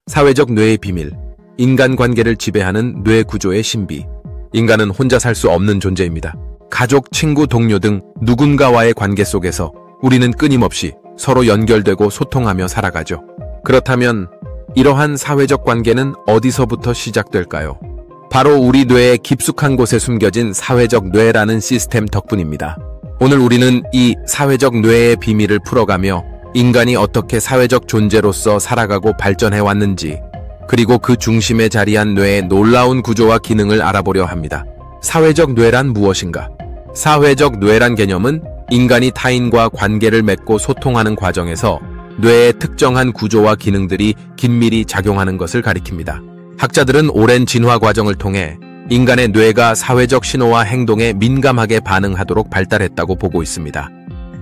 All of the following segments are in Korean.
사회적 뇌의 비밀, 인간관계를 지배하는 뇌 구조의 신비. 인간은 혼자 살 수 없는 존재입니다. 가족, 친구, 동료 등 누군가와의 관계 속에서 우리는 끊임없이 서로 연결되고 소통하며 살아가죠. 그렇다면 이러한 사회적 관계는 어디서부터 시작될까요? 바로 우리 뇌의 깊숙한 곳에 숨겨진 사회적 뇌라는 시스템 덕분입니다. 오늘 우리는 이 사회적 뇌의 비밀을 풀어가며 인간이 어떻게 사회적 존재로서 살아가고 발전해 왔는지, 그리고 그 중심에 자리한 뇌의 놀라운 구조와 기능을 알아보려 합니다. 사회적 뇌란 무엇인가? 사회적 뇌란 개념은 인간이 타인과 관계를 맺고 소통하는 과정에서 뇌의 특정한 구조와 기능들이 긴밀히 작용하는 것을 가리킵니다. 학자들은 오랜 진화 과정을 통해 인간의 뇌가 사회적 신호와 행동에 민감하게 반응하도록 발달했다고 보고 있습니다.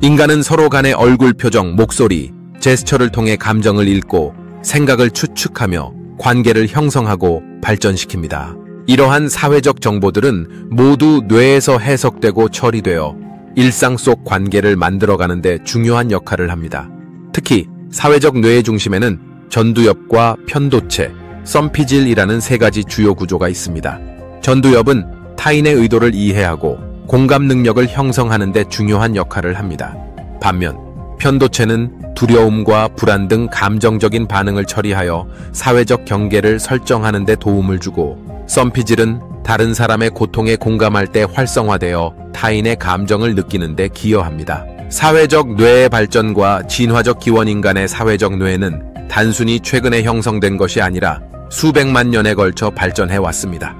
인간은 서로 간의 얼굴 표정, 목소리, 제스처를 통해 감정을 읽고 생각을 추측하며 관계를 형성하고 발전시킵니다. 이러한 사회적 정보들은 모두 뇌에서 해석되고 처리되어 일상 속 관계를 만들어가는 데 중요한 역할을 합니다. 특히 사회적 뇌의 중심에는 전두엽과 편도체, 썸피질이라는 세 가지 주요 구조가 있습니다. 전두엽은 타인의 의도를 이해하고 공감 능력을 형성하는 데 중요한 역할을 합니다. 반면 편도체는 두려움과 불안 등 감정적인 반응을 처리하여 사회적 경계를 설정하는 데 도움을 주고, 썸피질은 다른 사람의 고통에 공감할 때 활성화되어 타인의 감정을 느끼는 데 기여합니다. 사회적 뇌의 발전과 진화적 기원. 인간의 사회적 뇌는 단순히 최근에 형성된 것이 아니라 수백만 년에 걸쳐 발전해 왔습니다.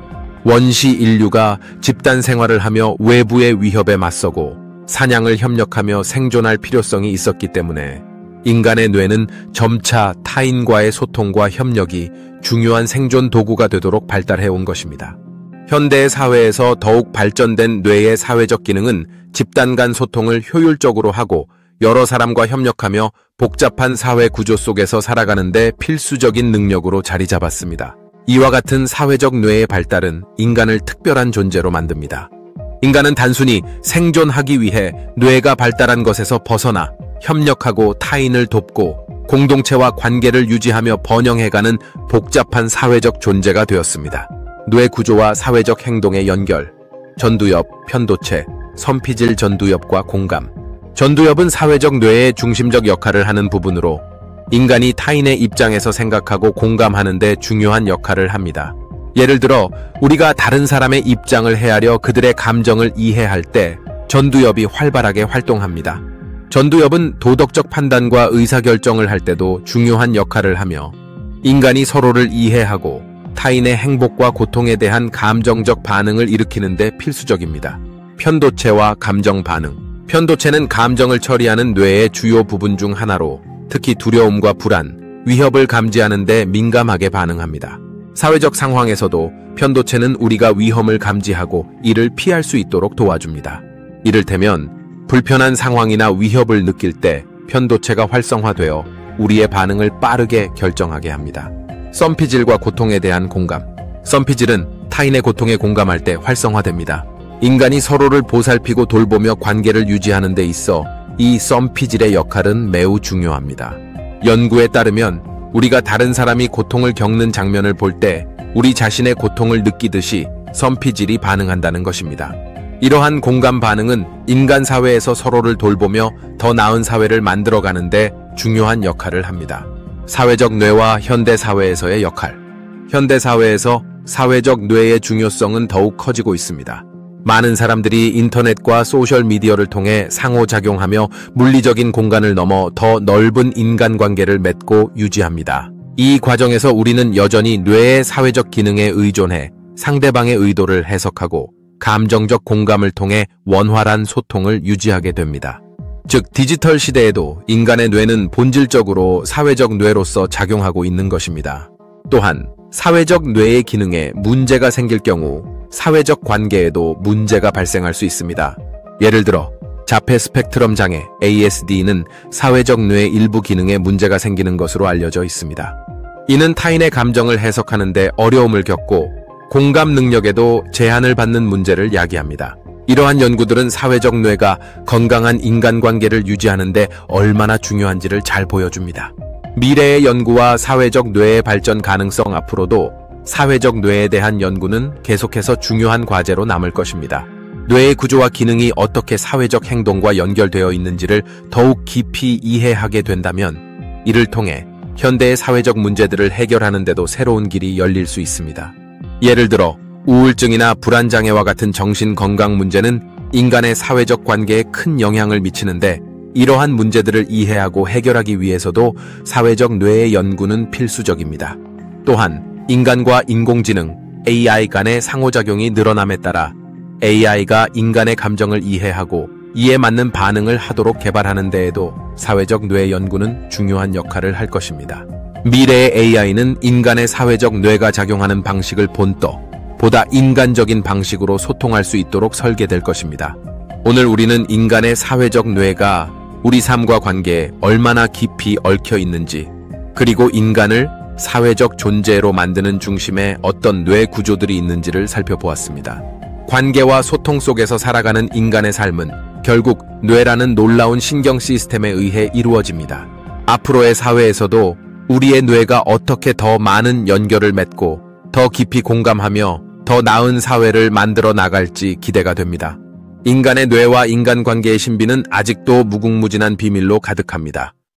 원시 인류가 집단 생활을 하며 외부의 위협에 맞서고 사냥을 협력하며 생존할 필요성이 있었기 때문에 인간의 뇌는 점차 타인과의 소통과 협력이 중요한 생존 도구가 되도록 발달해 온 것입니다. 현대 사회에서 더욱 발전된 뇌의 사회적 기능은 집단 간 소통을 효율적으로 하고 여러 사람과 협력하며 복잡한 사회 구조 속에서 살아가는 데 필수적인 능력으로 자리 잡았습니다. 이와 같은 사회적 뇌의 발달은 인간을 특별한 존재로 만듭니다. 인간은 단순히 생존하기 위해 뇌가 발달한 것에서 벗어나 협력하고 타인을 돕고 공동체와 관계를 유지하며 번영해가는 복잡한 사회적 존재가 되었습니다. 뇌 구조와 사회적 행동의 연결, 전두엽, 편도체, 썸피질. 전두엽과 공감. 전두엽은 사회적 뇌의 중심적 역할을 하는 부분으로 인간이 타인의 입장에서 생각하고 공감하는 데 중요한 역할을 합니다. 예를 들어 우리가 다른 사람의 입장을 헤아려 그들의 감정을 이해할 때 전두엽이 활발하게 활동합니다. 전두엽은 도덕적 판단과 의사결정을 할 때도 중요한 역할을 하며 인간이 서로를 이해하고 타인의 행복과 고통에 대한 감정적 반응을 일으키는 데 필수적입니다. 편도체와 감정 반응. 편도체는 감정을 처리하는 뇌의 주요 부분 중 하나로 특히 두려움과 불안, 위협을 감지하는 데 민감하게 반응합니다. 사회적 상황에서도 편도체는 우리가 위험을 감지하고 이를 피할 수 있도록 도와줍니다. 이를테면 불편한 상황이나 위협을 느낄 때 편도체가 활성화되어 우리의 반응을 빠르게 결정하게 합니다. 썸피질과 고통에 대한 공감. 썸피질은 타인의 고통에 공감할 때 활성화됩니다. 인간이 서로를 보살피고 돌보며 관계를 유지하는 데 있어 이 썸피질의 역할은 매우 중요합니다. 연구에 따르면 우리가 다른 사람이 고통을 겪는 장면을 볼 때 우리 자신의 고통을 느끼듯이 썸피질이 반응한다는 것입니다. 이러한 공감 반응은 인간 사회에서 서로를 돌보며 더 나은 사회를 만들어가는데 중요한 역할을 합니다. 사회적 뇌와 현대 사회에서의 역할. 현대 사회에서 사회적 뇌의 중요성은 더욱 커지고 있습니다. 많은 사람들이 인터넷과 소셜미디어를 통해 상호작용하며 물리적인 공간을 넘어 더 넓은 인간관계를 맺고 유지합니다. 이 과정에서 우리는 여전히 뇌의 사회적 기능에 의존해 상대방의 의도를 해석하고 감정적 공감을 통해 원활한 소통을 유지하게 됩니다. 즉, 디지털 시대에도 인간의 뇌는 본질적으로 사회적 뇌로서 작용하고 있는 것입니다. 또한 사회적 뇌의 기능에 문제가 생길 경우 사회적 관계에도 문제가 발생할 수 있습니다. 예를 들어 자폐 스펙트럼 장애 ASD는 사회적 뇌의 일부 기능에 문제가 생기는 것으로 알려져 있습니다. 이는 타인의 감정을 해석하는 데 어려움을 겪고 공감 능력에도 제한을 받는 문제를 야기합니다. 이러한 연구들은 사회적 뇌가 건강한 인간관계를 유지하는 데 얼마나 중요한지를 잘 보여줍니다. 미래의 연구와 사회적 뇌의 발전 가능성 앞으로도 사회적 뇌에 대한 연구는 계속해서 중요한 과제로 남을 것입니다. 뇌의 구조와 기능이 어떻게 사회적 행동과 연결되어 있는지를 더욱 깊이 이해하게 된다면 이를 통해 현대의 사회적 문제들을 해결하는 데도 새로운 길이 열릴 수 있습니다. 예를 들어 우울증이나 불안장애와 같은 정신건강 문제는 인간의 사회적 관계에 큰 영향을 미치는데 이러한 문제들을 이해하고 해결하기 위해서도 사회적 뇌의 연구는 필수적입니다. 또한 인간과 인공지능, AI 간의 상호작용이 늘어남에 따라 AI가 인간의 감정을 이해하고 이에 맞는 반응을 하도록 개발하는 데에도 사회적 뇌 연구는 중요한 역할을 할 것입니다. 미래의 AI는 인간의 사회적 뇌가 작용하는 방식을 본떠 보다 인간적인 방식으로 소통할 수 있도록 설계될 것입니다. 오늘 우리는 인간의 사회적 뇌가 우리 삶과 관계에 얼마나 깊이 얽혀 있는지, 그리고 인간을 사회적 존재로 만드는 중심에 어떤 뇌 구조들이 있는지를 살펴보았습니다. 관계와 소통 속에서 살아가는 인간의 삶은 결국 뇌라는 놀라운 신경 시스템에 의해 이루어집니다. 앞으로의 사회에서도 우리의 뇌가 어떻게 더 많은 연결을 맺고 더 깊이 공감하며 더 나은 사회를 만들어 나갈지 기대가 됩니다. 인간의 뇌와 인간관계의 신비는 아직도 무궁무진한 비밀로 가득합니다.